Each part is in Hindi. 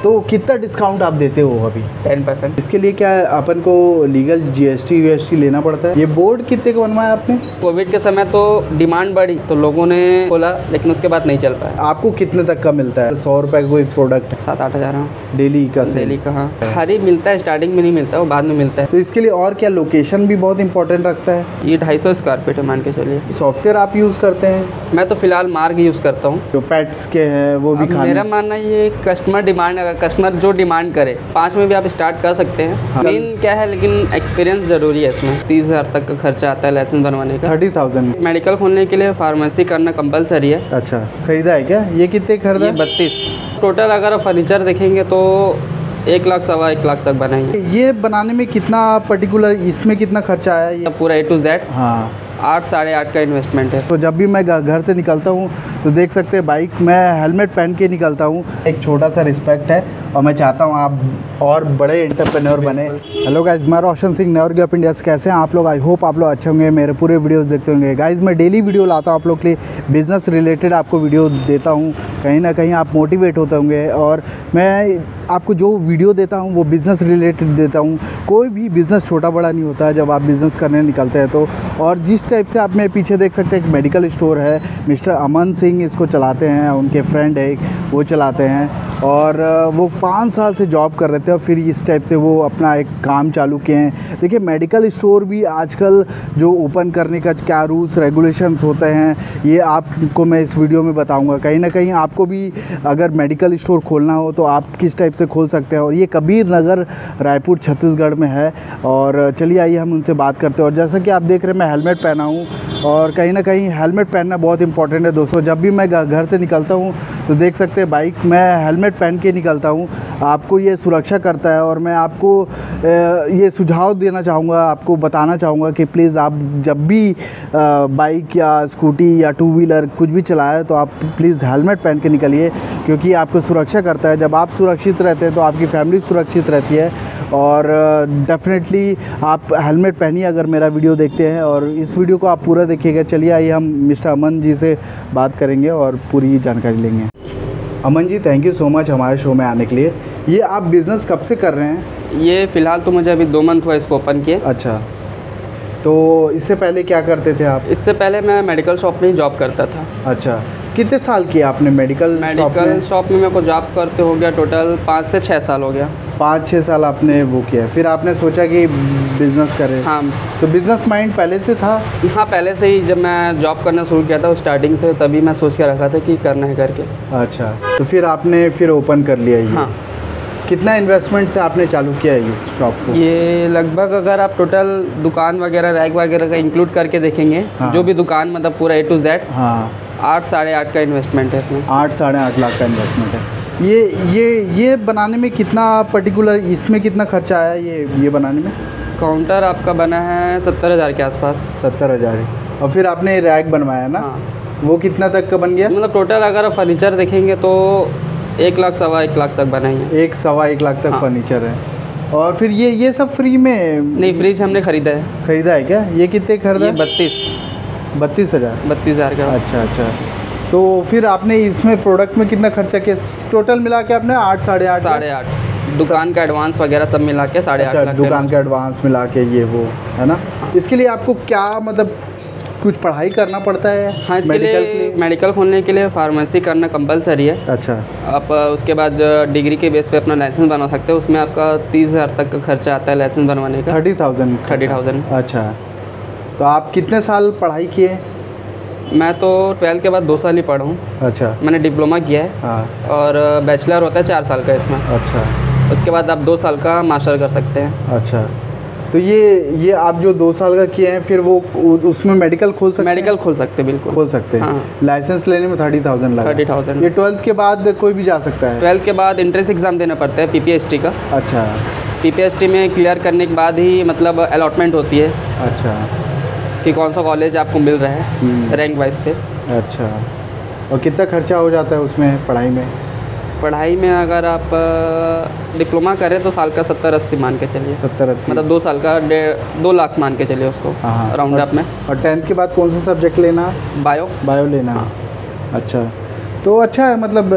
तो कितना डिस्काउंट आप देते हो अभी? 10%। इसके लिए क्या अपन को लीगल GST लेना पड़ता है? ये बोर्ड कितने का बनवाया आपने? कोविड के समय तो डिमांड बढ़ी तो लोगों ने खोला, लेकिन उसके बाद नहीं चल पाया। आपको कितने तक का मिलता है? 100 रुपये का कोई प्रोडक्ट? 7-8 हज़ार। डेली का? डेली का, हाँ। हर ही मिलता है, स्टार्टिंग में नहीं मिलता, वो बाद में मिलता है। तो इसके लिए और क्या लोकेशन भी बहुत इंपॉर्टेंट रखता है? ये 250 स्क्वायर फीट है, मान के चलिए। सॉफ्टवेयर आप यूज़ करते हैं? मैं तो फिलहाल मार्ग यूज़ करता हूँ। जो पेट्स के हैं वो भी खाने? मेरा मानना ये कस्टमर डिमांड, अगर कस्टमर जो डिमांड करे 5 में भी आप स्टार्ट कर सकते हैं। हाँ। मेन क्या है, लेकिन एक्सपीरियंस ज़रूरी है इसमें। 30,000 तक का खर्चा आता है लाइसेंस बनवाने का। 30,000। मेडिकल खोलने के लिए फार्मेसी करना कंपलसरी है। अच्छा, खरीदा है क्या? ये कितने खरीदा? ये 32। टोटल अगर आप फर्नीचर देखेंगे तो 1 लाख, 1.25 लाख तक बनाएंगे। ये बनाने में कितना पर्टिकुलर, इसमें कितना खर्चा आया ये? पूरा A to Z। हाँ। 8-8.5 का इन्वेस्टमेंट है। तो जब भी मैं घर से निकलता हूँ तो देख सकते हैं बाइक मैं हेलमेट पहन के निकलता हूँ। एक छोटा सा रिस्पेक्ट है और मैं चाहता हूँ आप और बड़े एंटरप्रेन्योर बने। हेलो गाइज, मैं Roshan Singh, never of India. कैसे हैं आप लोग? आई होप आप लोग अच्छे होंगे, मेरे पूरे वीडियोस देखते होंगे। गाइज मैं डेली वीडियो लाता हूँ आप लोग के लिए, बिज़नेस रिलेटेड आपको वीडियो देता हूँ। कहीं ना कहीं आप मोटिवेट होते होंगे और मैं आपको जो वीडियो देता हूँ वो बिज़नेस रिलेटेड देता हूँ। कोई भी बिज़नेस छोटा बड़ा नहीं होता है जब आप बिज़नेस करने निकलते हैं तो। और जिस टाइप से आप मेरे पीछे देख सकते हैं, एक मेडिकल स्टोर है, मिस्टर अमन सिंह इसको चलाते हैं, उनके फ्रेंड है वो चलाते हैं और वो 5 साल से जॉब कर रहे थे और फिर इस टाइप से वो अपना एक काम चालू किए हैं। देखिए मेडिकल स्टोर भी आजकल जो ओपन करने का क्या रूल्स रेगुलेशंस होते हैं ये आपको मैं इस वीडियो में बताऊंगा। कहीं ना कहीं आपको भी अगर मेडिकल स्टोर खोलना हो तो आप किस टाइप से खोल सकते हैं। और ये कबीर नगर, रायपुर, छत्तीसगढ़ में है। और चलिए आइए हम उनसे बात करते हैं। और जैसा कि आप देख रहे हैं मैं हेलमेट पहना हूँ और कहीं ना कहीं हेलमेट पहनना बहुत इंपॉर्टेंट है दोस्तों। जब भी मैं घर से निकलता हूँ तो देख सकते हैं बाइक मैं हेलमेट पहन के निकलता हूँ। आपको ये सुरक्षा करता है और मैं आपको ये सुझाव देना चाहूँगा, आपको बताना चाहूँगा कि प्लीज़ आप जब भी बाइक या स्कूटी या 2 व्हीलर कुछ भी चलाएं तो आप प्लीज़ हेलमेट पहन के निकलिए, क्योंकि आपको सुरक्षा करता है। जब आप सुरक्षित रहते हैं तो आपकी फैमिली सुरक्षित रहती है। और डेफिनेटली आप हेलमेट पहनिए अगर मेरा वीडियो देखते हैं और इस वीडियो को आप पूरा देखिएगा। चलिए आइए हम मिस्टर अमन जी से बात करेंगे और पूरी जानकारी लेंगे। Aman ji, thank you so much हमारे शो में आने के लिए। ये आप बिज़नेस कब से कर रहे हैं? ये फ़िलहाल तो मुझे अभी 2 मंथ हुआ इसको ओपन किए। अच्छा, तो इससे पहले क्या करते थे आप? इससे पहले मैं मेडिकल शॉप में ही जॉब करता था। अच्छा, कितने साल किया आपने मेडिकल शॉप में? मेरे को जॉब करते हो गया टोटल 5 से 6 साल हो गया। 5-6 साल आपने वो किया, फिर आपने सोचा कि बिज़नेस करें। हाँ। तो बिज़नेस माइंड पहले से था? हाँ, पहले से ही जब मैं जॉब करना शुरू किया था स्टार्टिंग से, तभी मैं सोच के रखा था कि करना है करके। अच्छा, तो फिर आपने ओपन कर लिया ये? हाँ। कितना इन्वेस्टमेंट से आपने चालू किया है इस शॉप को? ये लगभग अगर आप टोटल दुकान वगैरह, रैक वगैरह का इंक्लूड करके देखेंगे, हाँ। जो भी दुकान मतलब पूरा A to Z, हाँ, 8-8.5 का इन्वेस्टमेंट है इसमें। 8-8.5 लाख का इन्वेस्टमेंट है। ये बनाने में कितना पर्टिकुलर, इसमें कितना खर्चा आया ये बनाने में? काउंटर आपका बना है 70,000 के आसपास। 70,000। और फिर आपने रैक बनवाया ना? हाँ। वो कितना तक का बन गया? मतलब टोटल अगर आप फर्नीचर देखेंगे तो 1 लाख, 1.25 लाख तक बनाएंगे। 1-1.25 लाख तक हाँ। फर्नीचर है। और फिर ये सब फ्री में? नहीं, फ्रिज हमने ख़रीदा है। ख़रीदा है क्या? ये कितने खरीदा? ये 32,000। 32,000 का। अच्छा। तो फिर आपने इसमें प्रोडक्ट में कितना खर्चा किया? टोटल मिला के आपने 8-8.5? 8.5 दुकान का एडवांस वगैरह सब मिला के 8.5 लाख। दुकान का एडवांस मिला के ये वो है ना? इसके लिए आपको क्या मतलब कुछ पढ़ाई करना पड़ता है? हाँ, इसके लिए मेडिकल खोलने के लिए फार्मेसी करना कंपलसरी है। अच्छा। आप उसके बाद डिग्री के बेस पे अपना लाइसेंस बना सकते हो। उसमें आपका 30,000 तक का खर्चा आता है लाइसेंस बनवाने का। 30,000। अच्छा, तो आप कितने साल पढ़ाई किए? मैं तो 12th के बाद 2 साल ही पढ़ा हूँ। अच्छा। मैंने डिप्लोमा किया है। हाँ। और बैचलर होता है 4 साल का इसमें। अच्छा। उसके बाद आप 2 साल का मास्टर कर सकते हैं। अच्छा, तो ये आप जो 2 साल का किए हैं फिर वो उसमें मेडिकल खोल सकते हैं? मेडिकल खोल सकते हैं, बिल्कुल खोल सकते हैं। हाँ। लाइसेंस लेने में 30,000 लगा? 30,000। ये 12th के बाद कोई भी जा सकता है? 12th के बाद एंट्रेंस एग्ज़ाम देना पड़ता है PPST का। अच्छा। PPST में क्लियर करने के बाद ही मतलब अलॉटमेंट होती है। अच्छा, कि कौन सा कॉलेज आपको मिल रहा है रैंक वाइज पे। अच्छा, और कितना खर्चा हो जाता है उसमें पढ़ाई में? पढ़ाई में अगर आप डिप्लोमा करें तो साल का 70-80 मान के चलिए। 70-80 मतलब 2 साल का 2 लाख मान के चलिए उसको। हाँ। राउंड अप में। और 10th के बाद कौन सा सब्जेक्ट लेना? बायो लेना। हाँ। अच्छा, तो अच्छा है, मतलब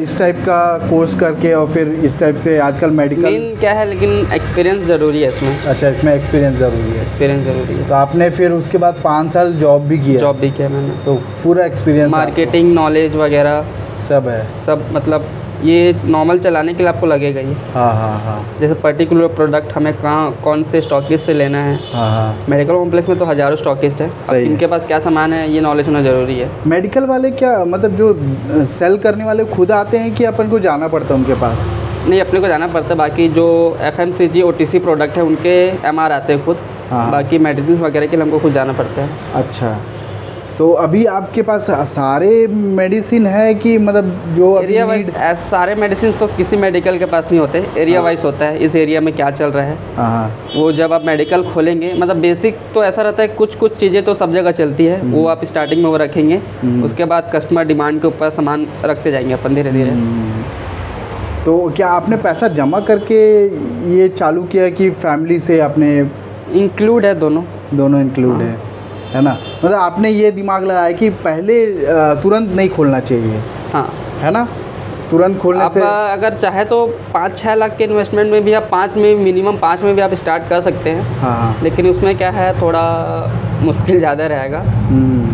इस टाइप का कोर्स करके और फिर इस टाइप से आजकल मेडिकल मेन क्या है, लेकिन एक्सपीरियंस ज़रूरी है इसमें। अच्छा, इसमें एक्सपीरियंस ज़रूरी है। एक्सपीरियंस ज़रूरी है। तो आपने फिर उसके बाद 5 साल जॉब भी किया? जॉब भी किया मैंने, तो पूरा एक्सपीरियंस, मार्केटिंग नॉलेज वगैरह सब है। सब मतलब ये नॉर्मल चलाने के लिए आपको लगेगा ही। हाँ हाँ हाँ। जैसे पर्टिकुलर प्रोडक्ट हमें कहाँ कौन से स्टॉकिस्ट से लेना है। हाँ हाँ। मेडिकल कॉम्प्लेक्स में तो हज़ारों स्टॉकिस्ट है, अब इनके पास क्या सामान है ये नॉलेज होना ज़रूरी है। मेडिकल वाले क्या मतलब जो सेल करने वाले खुद आते हैं कि अपन को जाना पड़ता है उनके पास? नहीं, अपने को जाना पड़ता है। बाकी जो FMCG OTC प्रोडक्ट है उनके MR आते हैं खुद। हाँ। बाकी मेडिसिन वगैरह के लिए हमको खुद जाना पड़ता है। अच्छा, तो अभी आपके पास सारे मेडिसिन है कि मतलब जो एरिया वाइज सारे मेडिसिन तो किसी मेडिकल के पास नहीं होते, एरिया वाइज होता है। इस एरिया में क्या चल रहा है, हाँ, वो जब आप मेडिकल खोलेंगे मतलब बेसिक तो ऐसा रहता है, कुछ कुछ चीज़ें तो सब जगह चलती है, वो आप स्टार्टिंग में वो रखेंगे। उसके बाद कस्टमर डिमांड के ऊपर सामान रखते जाएंगे अपन धीरे धीरे। तो क्या आपने पैसा जमा करके ये चालू किया कि फैमिली से आपने? इंक्लूड है, दोनों इंक्लूड है ना? मतलब आपने ये दिमाग लगाया कि पहले तुरंत नहीं खोलना चाहिए, हाँ, है ना? तुरंत खोलने आप से अगर चाहे तो 5-6 लाख के इन्वेस्टमेंट में भी आप 5 में मिनिमम 5 में भी आप स्टार्ट कर सकते हैं। हाँ, लेकिन उसमें क्या है, थोड़ा मुश्किल ज़्यादा रहेगा,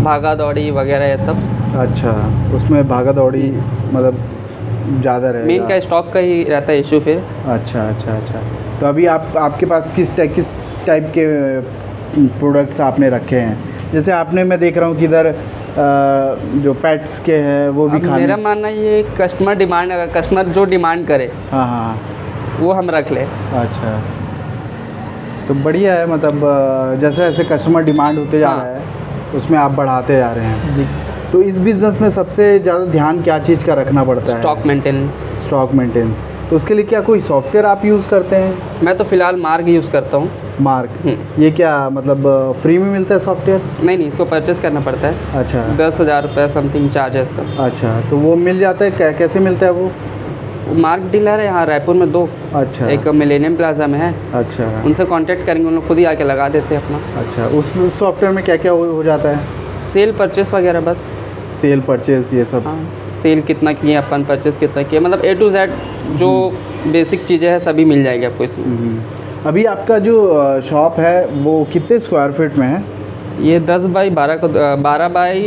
भागा दौड़ी वगैरह ये सब। अच्छा, उसमें भागा दौड़ी मतलब ज़्यादा रहेगा। मेन क्या स्टॉक का ही रहता है इशू फिर। अच्छा अच्छा अच्छा। तो अभी आपके पास किस टाइप के प्रोडक्ट्स आपने रखे हैं? जैसे आपने, मैं देख रहा हूँ कि इधर जो पेट्स के हैं वो भी खाने। मेरा मानना ये कस्टमर डिमांड, अगर कस्टमर जो डिमांड करे हाँ हाँ वो हम रख ले। अच्छा, तो बढ़िया है, मतलब जैसे जैसे कस्टमर डिमांड होते जा रहा है उसमें आप बढ़ाते जा रहे हैं जी। तो इस बिज़नेस में सबसे ज़्यादा ध्यान क्या चीज़ का रखना पड़ता है? Stock maintenance. Stock maintenance. तो उसके लिए क्या कोई सॉफ्टवेयर आप यूज़ करते हैं? मैं तो फ़िलहाल मार्क यूज़ करता हूँ। मार्क, ये क्या मतलब फ्री में मिलता है सॉफ्टवेयर? नहीं, इसको परचेस करना पड़ता है। अच्छा, 10,000 रुपये समथिंग चार्ज है इसका। अच्छा, तो वो मिल जाता है? कैसे मिलता है वो? मार्क डीलर है यहाँ रायपुर में 2। अच्छा, एक मिलेनियम प्लाजा में है। अच्छा, उनसे कांटेक्ट करेंगे, उन लोग खुद ही आके लगा देते हैं अपना। अच्छा, उस सॉफ्टवेयर में क्या क्या हो जाता है? सेल परचेस वगैरह बस। सेल परचेस ये सब? हाँ, सेल कितना किए अपन, परचेस कितना किए, मतलब A to Z जो बेसिक चीज़ें हैं सभी मिल जाएगी आपको इसमें। अभी आपका जो शॉप है वो कितने स्क्वायर फीट में है? ये 10 बाई 12 का 12 बाई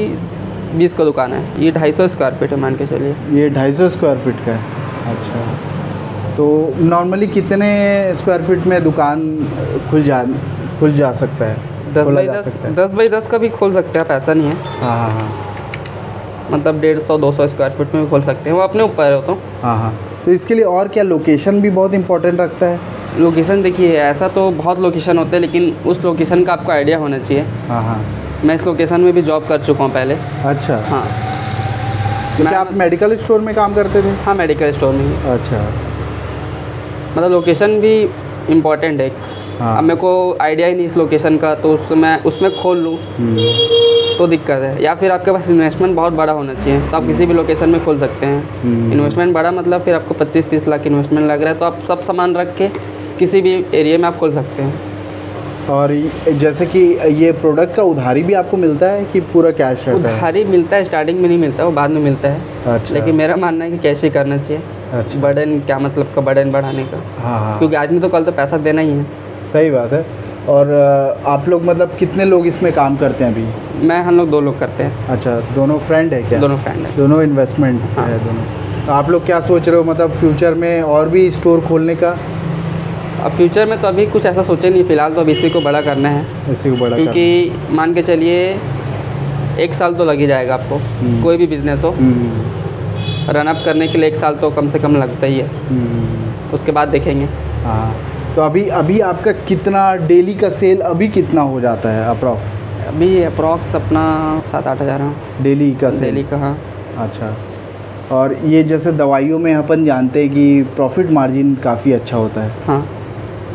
20 का दुकान है। ये 250 स्क्वायर फीट है मान के चलिए। ये 250 स्क्वायर फीट का है। अच्छा, तो नॉर्मली कितने स्क्वायर फीट में दुकान खुल जा सकता है? 10 बाई 10 का भी खोल सकते हैं आप, ऐसा नहीं है। हाँ हाँ हाँ, मतलब 150-200 स्क्वायर फीट में भी खोल सकते हैं, वो अपने ऊपर है। तो हाँ हाँ, तो इसके लिए और क्या लोकेशन भी बहुत इंपॉर्टेंट रखता है? लोकेशन देखिए, ऐसा तो बहुत लोकेशन होते हैं, लेकिन उस लोकेशन का आपको आइडिया होना चाहिए। हाँ हाँ, मैं इस लोकेशन में भी जॉब कर चुका हूँ पहले। अच्छा, हाँ। तो क्या आप मेडिकल स्टोर में काम करते थे? हाँ, मेडिकल स्टोर में ही। अच्छा, मतलब लोकेशन भी इम्पोर्टेंट है। हाँ। अब मेरे को आइडिया ही नहीं इस लोकेशन का, तो उसमें खोल लूँ तो दिक्कत है। या फिर आपके पास इन्वेस्टमेंट बहुत बड़ा होना चाहिए, तो आप किसी भी लोकेशन में खोल सकते हैं। इन्वेस्टमेंट बड़ा मतलब फिर आपको 25-30 लाख इन्वेस्टमेंट लग रहा है, तो आप सब सामान रख के किसी भी एरिया में आप खोल सकते हैं। और जैसे कि ये प्रोडक्ट का उधारी भी आपको मिलता है कि पूरा कैश रहता है? उधारी मिलता है, स्टार्टिंग में नहीं मिलता, वो बाद में मिलता है। अच्छा, लेकिन मेरा मानना है कि कैश ही करना चाहिए। अच्छा, बर्डन क्या मतलब का बर्डन बढ़ाने का। हाँ हाँ, क्योंकि आज नहीं तो कल तो पैसा देना ही है। सही बात है। और आप लोग मतलब कितने लोग इसमें काम करते हैं अभी? हम लोग 2 लोग करते हैं। अच्छा, दोनों फ्रेंड है क्या? दोनों फ्रेंड है। दोनों इन्वेस्टमेंट हाँ। है दोनों। तो आप लोग क्या सोच रहे हो, मतलब फ्यूचर में और भी स्टोर खोलने का? अब फ्यूचर में तो अभी कुछ ऐसा सोचे नहीं, फ़िलहाल तो अब इसी को बड़ा करना है। इसी को बड़ा क्योंकि मान के चलिए 1 साल तो लग ही जाएगा आपको, कोई भी बिज़नेस हो रन अप करने के लिए 1 साल तो कम से कम लगता ही है। उसके बाद देखेंगे। हाँ, तो अभी आपका कितना डेली का सेल अभी कितना हो जाता है अप्रॉक्स? अभी अप्रॉक्स अपना 7-8 हज़ार डेली का सेल? डेली का, हाँ। अच्छा, और ये जैसे दवाइयों में अपन जानते हैं कि प्रॉफिट मार्जिन काफ़ी अच्छा होता है। हाँ,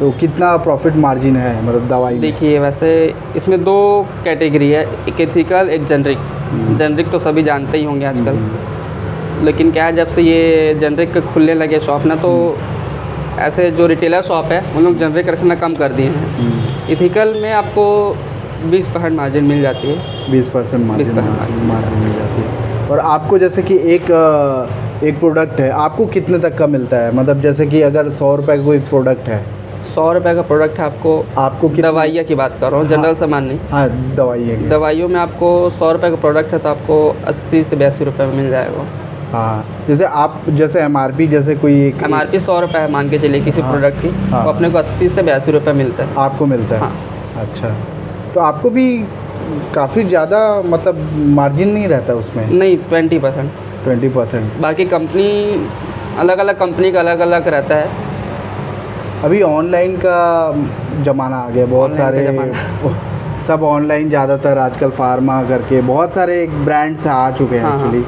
तो कितना प्रॉफिट मार्जिन है मतलब दवाई में? देखिए वैसे इसमें 2 कैटेगरी है, एक एथिकल, एक जेनरिक। जेनरिक तो सभी जानते ही होंगे आजकल, लेकिन क्या है जब से ये जेनरिक खुलने लगे शॉप ना, तो ऐसे जो रिटेलर शॉप है उन लोग जेनरिक रखना कम कर दिए हैं। एथिकल में आपको 20% मार्जिन मिल जाती है। 20% मार्जिन मिल जाती है। और आपको जैसे कि एक प्रोडक्ट है, आपको कितने तक का मिलता है? मतलब जैसे कि अगर 100 रुपये का कोई प्रोडक्ट है, 100 रुपये का प्रोडक्ट है आपको दवाइयाँ की बात कर रहा हूँ, जनरल सामान नहीं। हाँ, दवाइयों में आपको 100 रुपये का प्रोडक्ट है तो आपको 80 से 82 रुपये में मिल जाएगा। हाँ, जैसे MRP जैसे कोई एक MRP 100 रुपये है मान के चलिए किसी प्रोडक्ट की, हाँ, तो अपने को 80 से 82 रुपये मिलता है। आपको मिलता है? हाँ। अच्छा, तो आपको भी काफ़ी ज़्यादा मतलब मार्जिन नहीं रहता उसमें? नहीं, 20%। बाकी कंपनी अलग अलग कंपनी का अलग अलग रहता है। अभी ऑनलाइन का ज़माना आ गया, बहुत सारे सब ऑनलाइन ज़्यादातर आजकल फार्मा करके बहुत सारे ब्रांड्स आ चुके हैं, एक्चुअली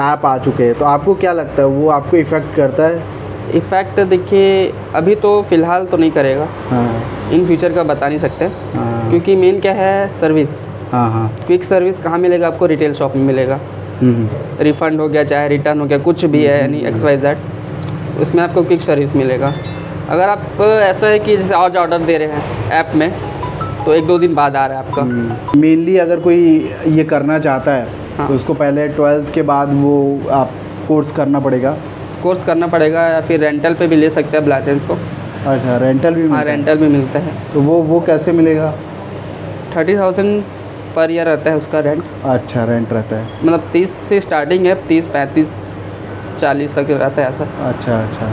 ऐप आ चुके हैं। तो आपको क्या लगता है वो आपको इफ़ेक्ट करता है? इफ़ेक्ट देखिए अभी तो फ़िलहाल तो नहीं करेगा। हाँ। इन फ्यूचर का बता नहीं सकते। हाँ। क्योंकि मेन क्या है, सर्विस। हाँ। क्विक सर्विस कहाँ मिलेगा आपको? रिटेल शॉप में मिलेगा। रिफ़ंड हो गया चाहे रिटर्न हो गया, कुछ भी है यानी XYZ, उसमें आपको क्विक सर्विस मिलेगा। अगर आप ऐसा है कि जैसे आज ऑर्डर दे रहे हैं ऐप में तो 1-2 दिन बाद आ रहा है आपका। मेनली अगर कोई ये करना चाहता है, हाँ, तो उसको पहले 12th के बाद वो आप कोर्स करना पड़ेगा या फिर रेंटल पे भी ले सकते हैं लाइसेंस को। अच्छा, रेंटल भी? हाँ, रेंटल भी मिलता है। तो वो कैसे मिलेगा? 30,000 पर ईयर रहता है उसका रेंट। अच्छा, रेंट रहता है, मतलब 30 से स्टार्टिंग है, 30, 35, 40 तक रहता है ऐसा। अच्छा,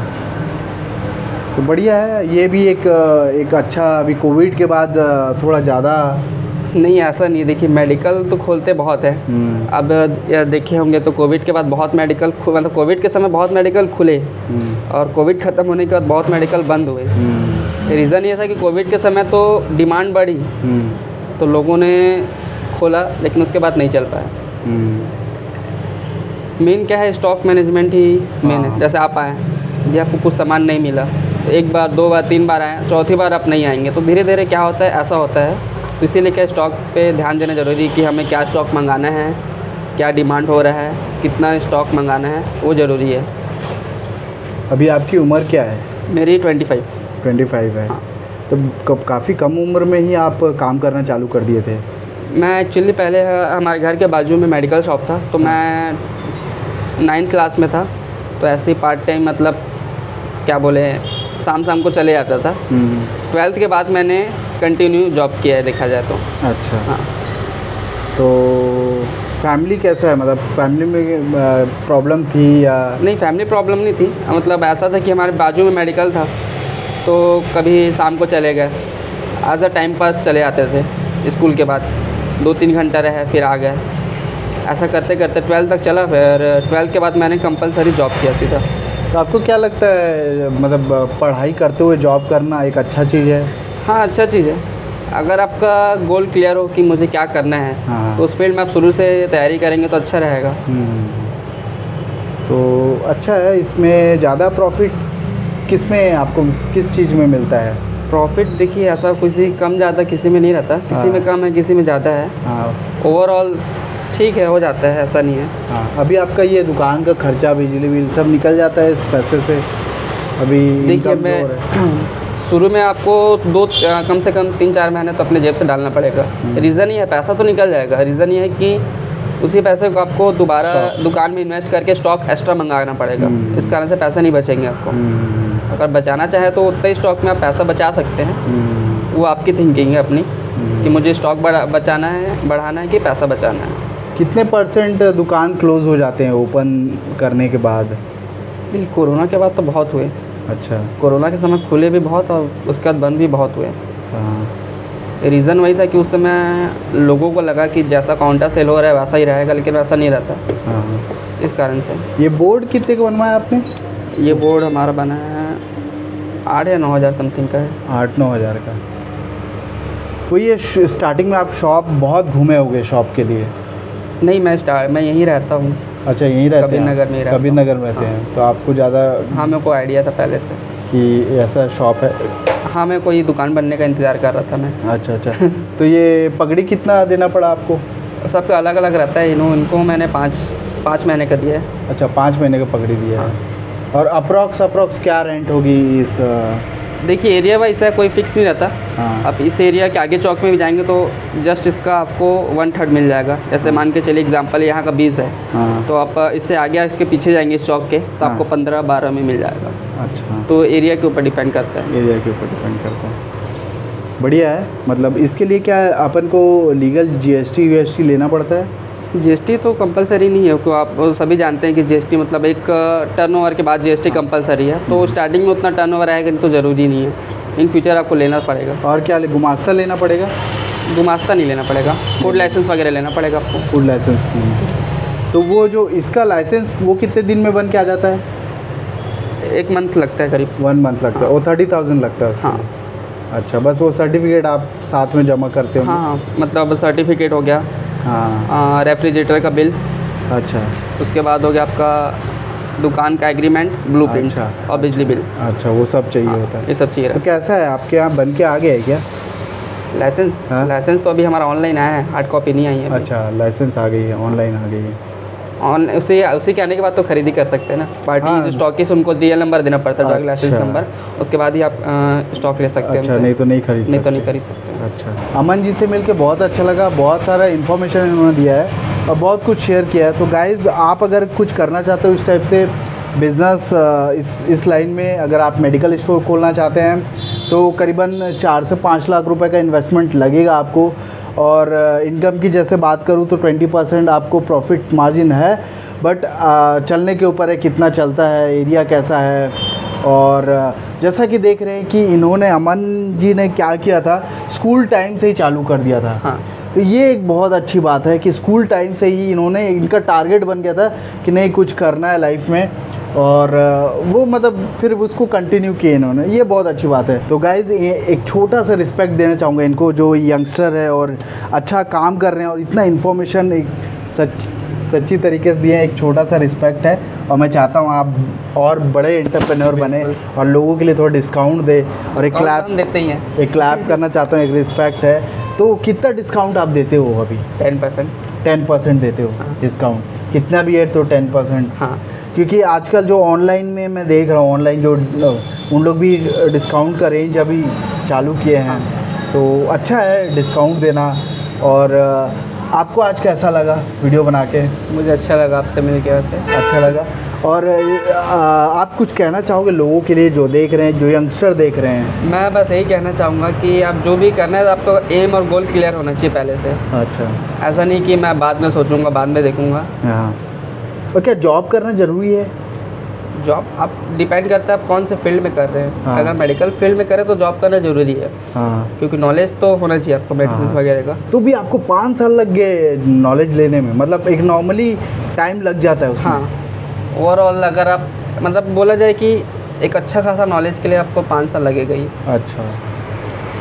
तो बढ़िया है। ये भी एक अच्छा, अभी कोविड के बाद थोड़ा ज़्यादा नहीं, ऐसा नहीं। देखिए मेडिकल तो खोलते बहुत है। अब देखे होंगे तो कोविड के बाद बहुत मेडिकल मतलब कोविड के समय बहुत मेडिकल खुले और कोविड ख़त्म होने के बाद बहुत मेडिकल बंद हुए। रीज़न ये था कि कोविड के समय तो डिमांड बढ़ी तो लोगों ने खोला, लेकिन उसके बाद नहीं चल पाया। मेन क्या है, स्टॉक मैनेजमेंट ही मेन है। जैसे आप आए, ये आपको कुछ सामान नहीं मिला तो 1 बार 2 बार 3 बार आए, चौथी बार आप नहीं आएंगे तो धीरे धीरे क्या होता है, ऐसा होता है। तो इसीलिए क्या स्टॉक पे ध्यान देना ज़रूरी है कि हमें क्या स्टॉक मंगाना है, क्या डिमांड हो रहा है, कितना स्टॉक मंगाना है, वो ज़रूरी है। अभी आपकी उम्र क्या है? मेरी 25 है। हाँ। तो काफ़ी कम उम्र में ही आप काम करना चालू कर दिए थे? मैं एक्चुअली पहले हमारे घर के बाजू में मेडिकल शॉप था, तो मैं 9th क्लास में था, तो ऐसे ही पार्ट टाइम मतलब क्या बोले शाम को चले जाता था। 12th के बाद मैंने कंटिन्यू जॉब किया है देखा जाए तो। अच्छा। हाँ। तो फैमिली कैसा है, मतलब फैमिली में प्रॉब्लम थी या? नहीं, फैमिली प्रॉब्लम नहीं थी। मतलब ऐसा था कि हमारे बाजू में मेडिकल था तो कभी शाम को चले गए, एज अ टाइम पास चले आते थे। स्कूल के बाद 2-3 घंटा रहे फिर आ गए, ऐसा करते करते 12th तक चला। फिर 12th के बाद मैंने कंपलसरी जॉब किया सीधा। तो आपको क्या लगता है, मतलब पढ़ाई करते हुए जॉब करना एक अच्छा चीज़ है? हाँ, अच्छा चीज़ है। अगर आपका गोल क्लियर हो कि मुझे क्या करना है, हाँ, तो उस फील्ड में आप शुरू से तैयारी करेंगे तो अच्छा रहेगा। तो अच्छा है। इसमें ज़्यादा प्रॉफिट किसमें, आपको किस चीज़ में मिलता है? प्रॉफिट देखिए ऐसा किसी कम ज़्यादा किसी में नहीं रहता, किसी में कम है किसी में ज़्यादा है। हाँ, ओवरऑल ठीक है, हो जाता है, ऐसा नहीं है। हाँ, अभी आपका ये दुकान का खर्चा, बिजली बिल सब निकल जाता है इस पैसे से? अभी देखिए मैं शुरू में आपको कम से कम 3-4 महीने तो अपने जेब से डालना पड़ेगा। रीज़न ये है, पैसा तो निकल जाएगा। रीज़न ये है कि उसी पैसे को आपको दोबारा दुकान में इन्वेस्ट करके स्टॉक एक्स्ट्रा मंगाना पड़ेगा। इस कारण से पैसे नहीं बचेंगे आपको। अगर बचाना चाहे तो उतना ही स्टॉक में आप पैसा बचा सकते हैं। वो आपकी थिंकिंग है अपनी कि मुझे स्टॉक बचाना है, बढ़ाना है कि पैसा बचाना है। कितने % दुकान क्लोज़ हो जाते हैं ओपन करने के बाद? देखिए कोरोना के बाद तो बहुत हुए। अच्छा। कोरोना के समय खुले भी बहुत और उसके बाद बंद भी बहुत हुए। हाँ। रीज़न वही था कि उस समय लोगों को लगा कि जैसा काउंटर सेल हो रहा है वैसा ही रहेगा, लेकिन वैसा नहीं रहता। हाँ। इस कारण से। ये बोर्ड कितने का बनवाया आपने? ये बोर्ड हमारा बना है 8 या 9 हज़ार समथिंग का है। 8-9 हज़ार का। तो ये स्टार्टिंग में आप शॉप बहुत घूमे होंगे शॉप के लिए? नहीं, मैं यहीं रहता हूँ। अच्छा, यहीं रहते हैं? कबीर नगर में रहता हूँ। कबीर नगर में रहते हैं, तो आपको ज़्यादा? हाँ, मेरे को आइडिया था पहले से कि ऐसा शॉप है। हाँ, मैं कोई दुकान बनने का इंतज़ार कर रहा था मैं। अच्छा। तो ये पगड़ी कितना देना पड़ा आपको? सबका अलग अलग रहता है। इनको मैंने 5 महीने का दिया है। अच्छा, 5 महीने का पगड़ी दिया है। और अप्रॉक्स क्या रेंट होगी इस देखिए एरिया वाइज है, कोई फिक्स नहीं रहता। हाँ। आप इस एरिया के आगे चौक में भी जाएंगे तो जस्ट इसका आपको 1/3 मिल जाएगा। जैसे मान के चलिए एग्जांपल यहाँ का 20 है, हाँ। तो आप इससे आगे इसके पीछे जाएंगे इस चौक के तो आपको 15-12 में मिल जाएगा। अच्छा, तो एरिया के ऊपर डिपेंड करता है। एरिया के ऊपर डिपेंड करता है। बढ़िया है। मतलब इसके लिए क्या अपन को लीगल GST लेना पड़ता है? GST तो कंपलसरी नहीं है, क्योंकि आप सभी जानते हैं कि GST मतलब एक टर्नओवर के बाद GST कंपलसरी है। तो स्टार्टिंग में उतना टर्नओवर आएगा नहीं तो ज़रूरी नहीं है, इन फ्यूचर आपको लेना पड़ेगा। और क्या गुमास्ता लेना पड़ेगा? गुमास्ता नहीं लेना पड़ेगा, फूड लाइसेंस वगैरह लेना पड़ेगा आपको। फूड लाइसेंस नहीं। तो वो जो इसका लाइसेंस वो कितने दिन में बन के आ जाता है? 1 मंथ लगता है करीब। 1 मंथ लगता है। वो 30,000 लगता है उसके हाँ। लिए? अच्छा, बस वो सर्टिफिकेट आप साथ में जमा करते हो? हाँ, मतलब सर्टिफिकेट हो गया, हाँ। रेफ्रिजरेटर का बिल, अच्छा। उसके बाद हो गया आपका दुकान का एग्रीमेंट, ब्लूप्रिंट अच्छा, और बिजली बिल। अच्छा, वो सब चाहिए हाँ, होता है। ये सब चाहिए। तो कैसा है आपके यहाँ बन के आ गया है क्या लाइसेंस? हाँ? लाइसेंस तो अभी हमारा ऑनलाइन आया है, हार्ड कॉपी नहीं आई है। अच्छा, लाइसेंस आ गई है, ऑनलाइन आ गई है। उसी के आने के बाद तो खरीदी कर सकते हैं ना। पार्टी हाँ। जो स्टॉकिस्ट उनको DL नंबर देना पड़ता है, ड्राइविंग लाइसेंस अच्छा। नंबर, उसके बाद ही आप स्टॉक ले सकते हैं। अच्छा, उनसे। नहीं तो नहीं खरीद नहीं तो नहीं सकते। खरीद सकते। अच्छा, अमन जी से मिलके बहुत अच्छा लगा। बहुत सारा इन्फॉर्मेशन इन्होंने दिया है और बहुत कुछ शेयर किया है। तो गाइज़, आप अगर कुछ करना चाहते हो इस टाइप से बिज़नेस, इस लाइन में अगर आप मेडिकल स्टोर खोलना चाहते हैं तो करीबन 4 से 5 लाख रुपए का इन्वेस्टमेंट लगेगा आपको। और इनकम की जैसे बात करूँ तो 20% आपको प्रॉफिट मार्जिन है। बट चलने के ऊपर है, कितना चलता है, एरिया कैसा है। और जैसा कि देख रहे हैं कि इन्होंने, अमन जी ने क्या किया था, स्कूल टाइम से ही चालू कर दिया था। हाँ। तो ये एक बहुत अच्छी बात है कि स्कूल टाइम से ही इन्होंने, इनका टारगेट बन गया था कि नहीं कुछ करना है लाइफ में, और वो मतलब फिर उसको कंटिन्यू किए इन्होंने। ये बहुत अच्छी बात है। तो गाइज़, एक छोटा सा रिस्पेक्ट देना चाहूँगा इनको, जो यंगस्टर है और अच्छा काम कर रहे हैं और इतना इन्फॉर्मेशन एक सच्ची तरीके से दिए हैं। एक छोटा सा रिस्पेक्ट है और मैं चाहता हूँ आप और बड़े एंटरप्रेन्योर बने और लोगों के लिए थोड़ा डिस्काउंट दे और एक क्लैप देते ही हैं। एक क्लैप करना चाहता हूँ, एक रिस्पेक्ट है। तो कितना डिस्काउंट आप देते हो अभी? 10%। 10% देते हो डिस्काउंट? कितना भी है तो 10%। हाँ, क्योंकि आजकल जो ऑनलाइन में मैं देख रहा हूँ, ऑनलाइन जो उन लोग भी डिस्काउंट का रेंज अभी चालू किए हैं। तो अच्छा है डिस्काउंट देना। और आपको आज कैसा लगा वीडियो बना के? मुझे अच्छा लगा आपसे मिल के, वैसे अच्छा लगा। और आप कुछ कहना चाहोगे लोगों के लिए जो देख रहे हैं, जो यंगस्टर देख रहे हैं? मैं बस यही कहना चाहूँगा कि आप जो भी करना है आपको एम और गोल क्लियर होना चाहिए पहले से। अच्छा, ऐसा नहीं कि मैं बाद में सोचूंगा, बाद में देखूंगा। हाँ। और क्या जॉब करना ज़रूरी है? जॉब आप डिपेंड करता है आप कौन से फील्ड में कर रहे हैं। हाँ। अगर मेडिकल फील्ड में करें तो जॉब करना ज़रूरी है, हाँ। क्योंकि नॉलेज तो होना चाहिए आपको मेडिसिन हाँ। वगैरह का। तो भी आपको 5 साल लग गए नॉलेज लेने में? मतलब एक नॉर्मली टाइम लग जाता है उसमें? हाँ, ओवरऑल अगर आप मतलब बोला जाए कि एक अच्छा खासा नॉलेज के लिए आपको 5 साल लगेगा ही। अच्छा,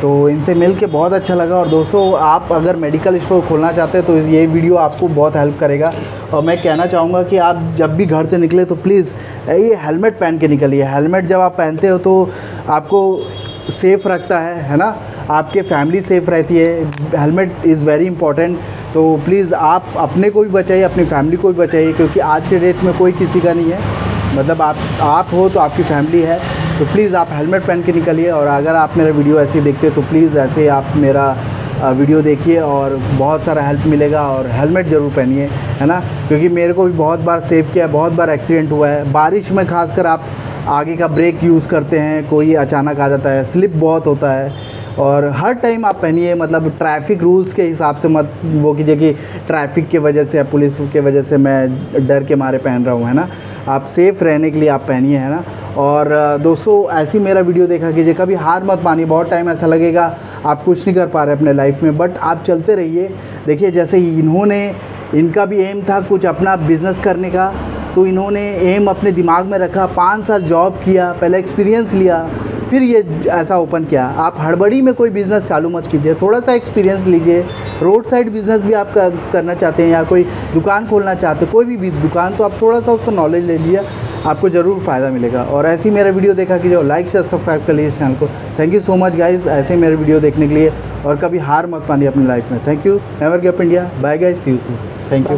तो इनसे मिल के बहुत अच्छा लगा। और दोस्तों, आप अगर मेडिकल स्टोर खोलना चाहते हैं तो ये वीडियो आपको बहुत हेल्प करेगा। और मैं कहना चाहूँगा कि आप जब भी घर से निकले तो प्लीज़ ये हेलमेट पहन के निकलिए। हेलमेट जब आप पहनते हो तो आपको सेफ़ रखता है ना, आपके फैमिली सेफ़ रहती है। Helmet is very important. तो प्लीज़ आप अपने को भी बचाइए, अपनी फैमिली को भी बचाइए, क्योंकि आज के डेट में कोई किसी का नहीं है। मतलब आप हो तो आपकी फैमिली है। तो प्लीज़ आप हेलमेट पहन के निकलिए। और अगर आप मेरा वीडियो ऐसे देखते तो प्लीज़ ऐसे आप मेरा वीडियो देखिए और बहुत सारा हेल्प मिलेगा। और हेलमेट ज़रूर पहनिए, है ना, क्योंकि मेरे को भी बहुत बार सेव किया है, बहुत बार एक्सीडेंट हुआ है। बारिश में खासकर आप आगे का ब्रेक यूज़ करते हैं, कोई अचानक आ जाता है, स्लिप बहुत होता है। और हर टाइम आप पहनिए, मतलब ट्रैफिक रूल्स के हिसाब से मत वो कीजिए कि ट्रैफिक की वजह से या पुलिस के वजह से मैं डर के मारे पहन रहा हूँ, है ना। आप सेफ़ रहने के लिए आप पहनिए, है ना। और दोस्तों, ऐसी मेरा वीडियो देखा कीजिए, कभी हार मत मानिए। बहुत टाइम ऐसा लगेगा आप कुछ नहीं कर पा रहे अपने लाइफ में, बट आप चलते रहिए। देखिए, जैसे इनका भी एम था कुछ अपना बिज़नेस करने का, तो इन्होंने एम अपने दिमाग में रखा, 5 साल जॉब किया, पहले एक्सपीरियंस लिया, फिर ये ऐसा ओपन किया। आप हड़बड़ी में कोई बिज़नेस चालू मत कीजिए, थोड़ा सा एक्सपीरियंस लीजिए। रोड साइड बिज़नेस भी आप करना चाहते हैं या कोई दुकान खोलना चाहते हैं, कोई भी दुकान, तो आप थोड़ा सा उसका नॉलेज ले लीजिए, आपको ज़रूर फ़ायदा मिलेगा। और ऐसे ही मेरा वीडियो देखा कीजिए, लाइक शेयर सब्सक्राइब कर लीजिए इस चैनल को। Thank you so much guys, ऐसे ही मेरे वीडियो देखने के लिए। और कभी हार मत मानिए अपनी लाइफ में। Thank you, never give up India. Bye guys, see you soon. Thank you.